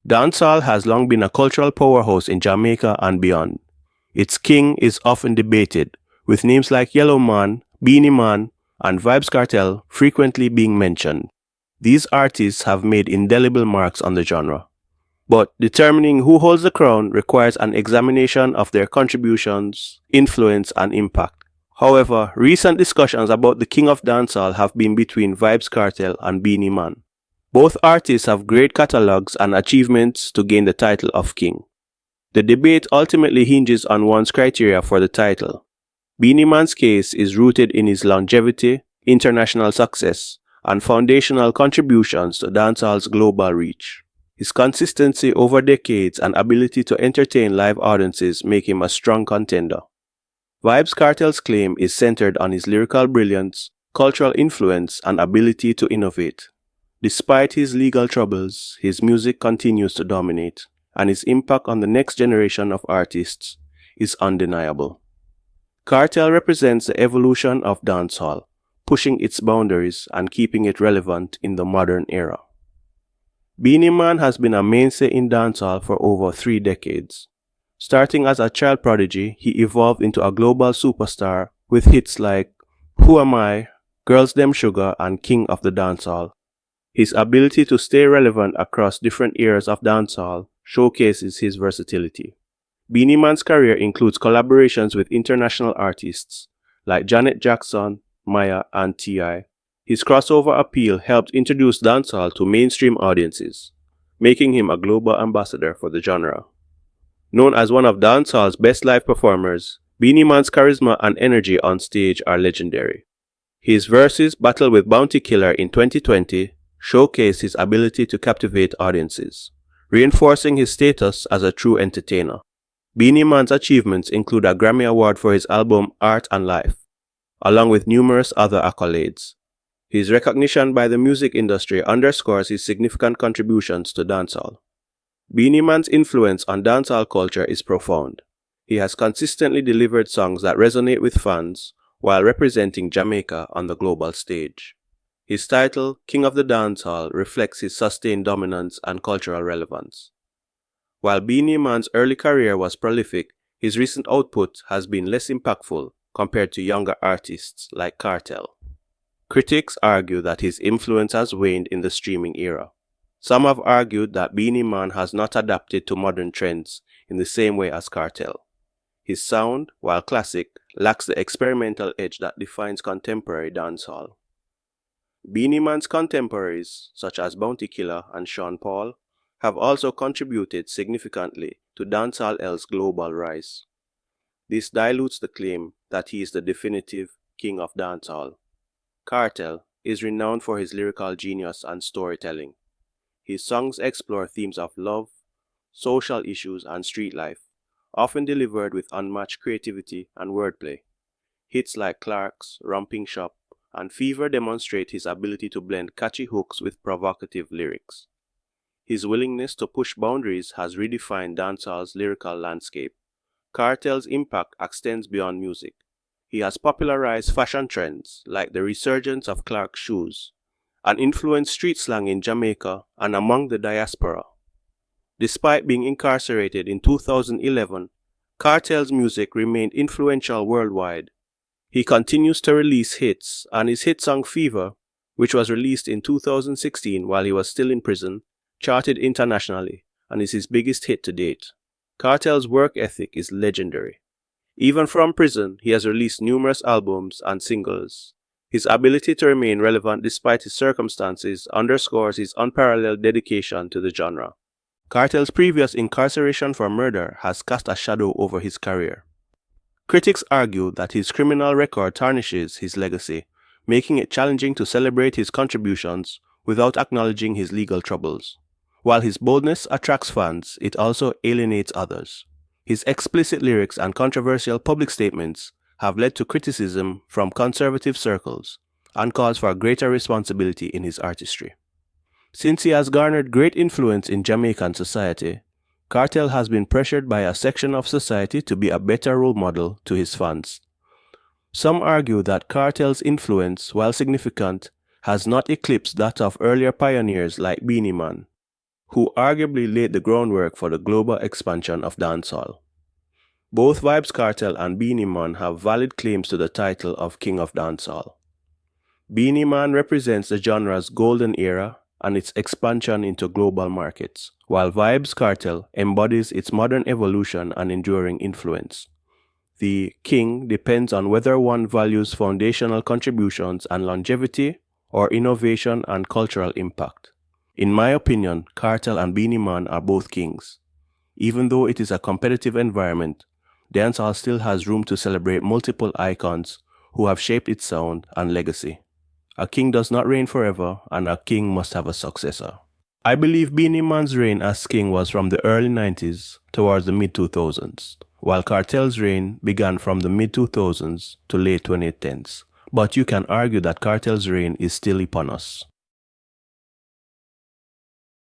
Dancehall has long been a cultural powerhouse in Jamaica and beyond. Its king is often debated, with names like Yellow Man, Beenie Man, and Vybz Kartel frequently being mentioned. These artists have made indelible marks on the genre. But determining who holds the crown requires an examination of their contributions, influence, and impact. However, recent discussions about the king of dancehall have been between Vybz Kartel and Beenie Man. Both artists have great catalogs and achievements to gain the title of king. The debate ultimately hinges on one's criteria for the title. Beenie Man's case is rooted in his longevity, international success, and foundational contributions to dancehall's global reach. His consistency over decades and ability to entertain live audiences make him a strong contender. Vybz Kartel's claim is centered on his lyrical brilliance, cultural influence, and ability to innovate. Despite his legal troubles, his music continues to dominate, and his impact on the next generation of artists is undeniable. Kartel represents the evolution of dancehall, pushing its boundaries and keeping it relevant in the modern era. Beenie Man has been a mainstay in dancehall for over 3 decades. Starting as a child prodigy, he evolved into a global superstar with hits like Who Am I, Girls Dem Sugar, and King of the Dancehall. His ability to stay relevant across different eras of dancehall showcases his versatility. Beenie Man's career includes collaborations with international artists like Janet Jackson, Maya, and T.I. His crossover appeal helped introduce dancehall to mainstream audiences, making him a global ambassador for the genre. Known as one of dancehall's best live performers, Beenie Man's charisma and energy on stage are legendary. His verses battle with Bounty Killer in 2020 showcased his ability to captivate audiences, reinforcing his status as a true entertainer. Beenie Man's achievements include a Grammy Award for his album Art and Life, along with numerous other accolades. His recognition by the music industry underscores his significant contributions to dancehall. Beenie Man's influence on dancehall culture is profound. He has consistently delivered songs that resonate with fans while representing Jamaica on the global stage. His title, King of the Dancehall, reflects his sustained dominance and cultural relevance. While Beenie Man's early career was prolific, his recent output has been less impactful compared to younger artists like Kartel. Critics argue that his influence has waned in the streaming era. Some have argued that Beenie Man has not adapted to modern trends in the same way as Kartel. His sound, while classic, lacks the experimental edge that defines contemporary dancehall. Beenie Man's contemporaries, such as Bounty Killer and Sean Paul, have also contributed significantly to dancehall's global rise. This dilutes the claim that he is the definitive king of dancehall. Kartel is renowned for his lyrical genius and storytelling. His songs explore themes of love, social issues, and street life, often delivered with unmatched creativity and wordplay. Hits like Clark's, Romping Shop, and Fever demonstrate his ability to blend catchy hooks with provocative lyrics. His willingness to push boundaries has redefined dancehall's lyrical landscape. Kartel's impact extends beyond music. He has popularized fashion trends like the resurgence of Clark's shoes, and influenced street slang in Jamaica and among the diaspora. Despite being incarcerated in 2011, Kartel's music remained influential worldwide. He continues to release hits, and his hit song Fever, which was released in 2016 while he was still in prison, charted internationally and is his biggest hit to date. Kartel's work ethic is legendary. Even from prison, he has released numerous albums and singles. His ability to remain relevant despite his circumstances underscores his unparalleled dedication to the genre. Kartel's previous incarceration for murder has cast a shadow over his career. Critics argue that his criminal record tarnishes his legacy, making it challenging to celebrate his contributions without acknowledging his legal troubles. While his boldness attracts fans, it also alienates others. His explicit lyrics and controversial public statements have led to criticism from conservative circles and calls for greater responsibility in his artistry. Since he has garnered great influence in Jamaican society, Kartel has been pressured by a section of society to be a better role model to his fans. Some argue that Kartel's influence, while significant, has not eclipsed that of earlier pioneers like Beenie Man. who arguably laid the groundwork for the global expansion of dancehall. Both Vybz Kartel and Beenie Man have valid claims to the title of King of Dancehall. Beenie Man represents the genre's golden era and its expansion into global markets, while Vybz Kartel embodies its modern evolution and enduring influence. The king depends on whether one values foundational contributions and longevity or innovation and cultural impact. In my opinion, Kartel and Beenie Man are both kings. Even though it is a competitive environment, dancehall still has room to celebrate multiple icons who have shaped its sound and legacy. A king does not reign forever, and a king must have a successor. I believe Beenie Man's reign as king was from the early 90s towards the mid-2000s, while Kartel's reign began from the mid-2000s to late 2010s. But you can argue that Kartel's reign is still upon us.